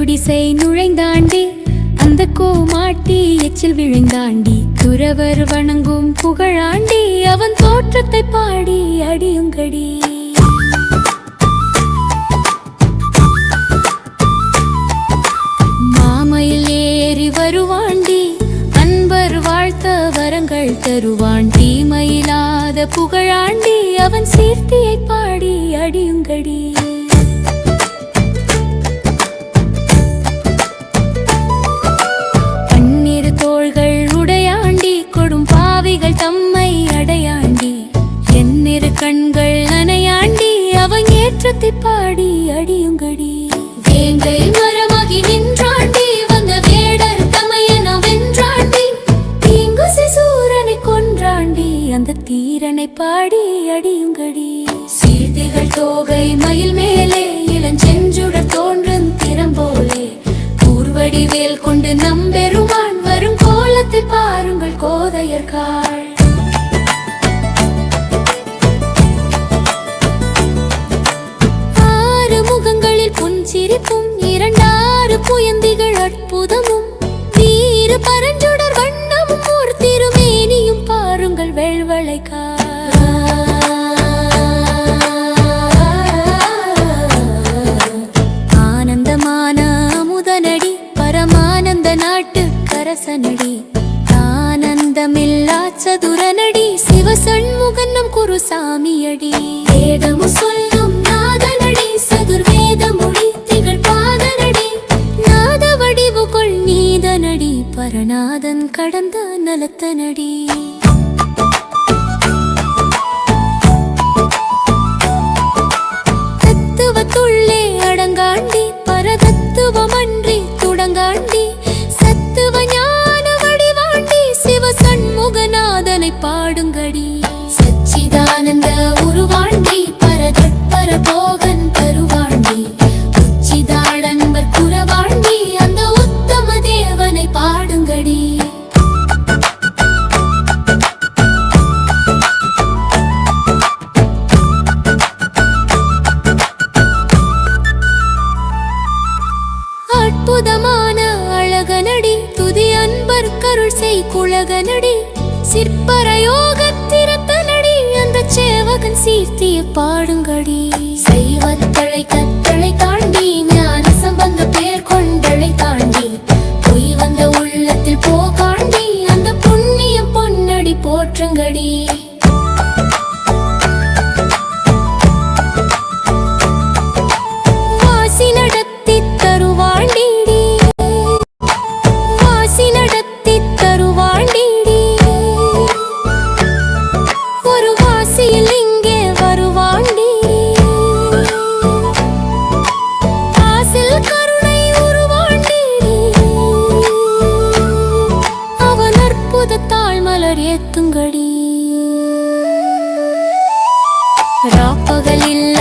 குடிசை நுழைந்தாண்டி அந்த கோமாட்டி எச்சில் விழுந்தாண்டி துறவர் வணங்கும் புகழாண்டி அவன் தோற்றத்தை பாடி அடியுங்கடி. மாமையில் ஏறி வருவாண்டி அன்பர் வாழ்த்த வரங்கள் தருவான் தீமையில்லாத புகழாண்டி அவன் சீர்த்தியை பாடி அடியுங்கடி. தம்மை அடையாண்டி என்னிரு கண்கள் நனையாண்டி அவன் ஏற்றத்தை பாடி அடியுங்கடி. வேங்கை மரமாகி நின்றாண்டி வந்த வேடர் தமையன வென்றாண்டி தீங்குசி சூரனை கொன்றாண்டி அந்த தீரனை பாடி அடியுங்கடி. சீர்த்திகள் தோகை மயில் மேலே இளஞ்செஞ்சுடர் தோன்றும் திறம்போலே கூர்வடி வேல் கொண்டு நம்பெருமான் வரும் கோலத்தை பாருங்கள் கோதையர்காள். புஞ்சிரிப்பும் இரண்டாறு புயந்திகள் அற்புதமும் வீர பரஞ்சுடர் வண்ணமும் ஒரு திருமேனியும் பாருங்கள் வெள்வளைக்கா. ஆனந்தமான அமுதனடி பரமானந்த நாட்டு கரசனடி ஆனந்தமில்லா சதுரனடி சிவசண்முகன் நம் குருசாமியடி. வேதமு சொல்லும் நாதனடி சதுர்வேதமுடி திகழ் பாதனடி நாத வடிவுகொள் நீதனடி பரநாதன் கடந்த நலத்தனடி. தத்துவத்துள்ளே அடங்காண்டி பரதத்துவமன்றி துடங்காண்டி சத்துவ ஞான வடிவாண்டி சிவசண்முகநாதனை பாடுங்கடி. சச்சிதானந்த உருவாண்டி பரதற்பர போகன் தருவாண்டி உச்சிதாடன்பர் குரவாண்டி அந்த உத்தம தேவனை பாடுங்கடி. அற்புதமான அழகனடி துதி அன்பர் கருள் செய் குழகனடி சிற்பரயோகத்திரத்தனடி அந்த சேவகன் சீர்த்திய பாடுங்கடி. செய்வத்தளை கத்தளை தாண்டி ஞான சம்பந்த பேர் கொண்டளை தாண்டி பொய் வந்த உள்ளத்தில் போகாண்டி அந்த புண்ணிய பொன்னடி போற்றுங்கடி. வாசி நடத்தி தருவாண்டி வாசி நடத்தி தருவாண்டி ஒரு வாசியில் இங்கே வருவாண்டி ஆசில் கருணை உருவாண்டி அவன் அற்புதத்தாள் மலர் ஏத்துங்கடி. ராப்பகல் இல்ல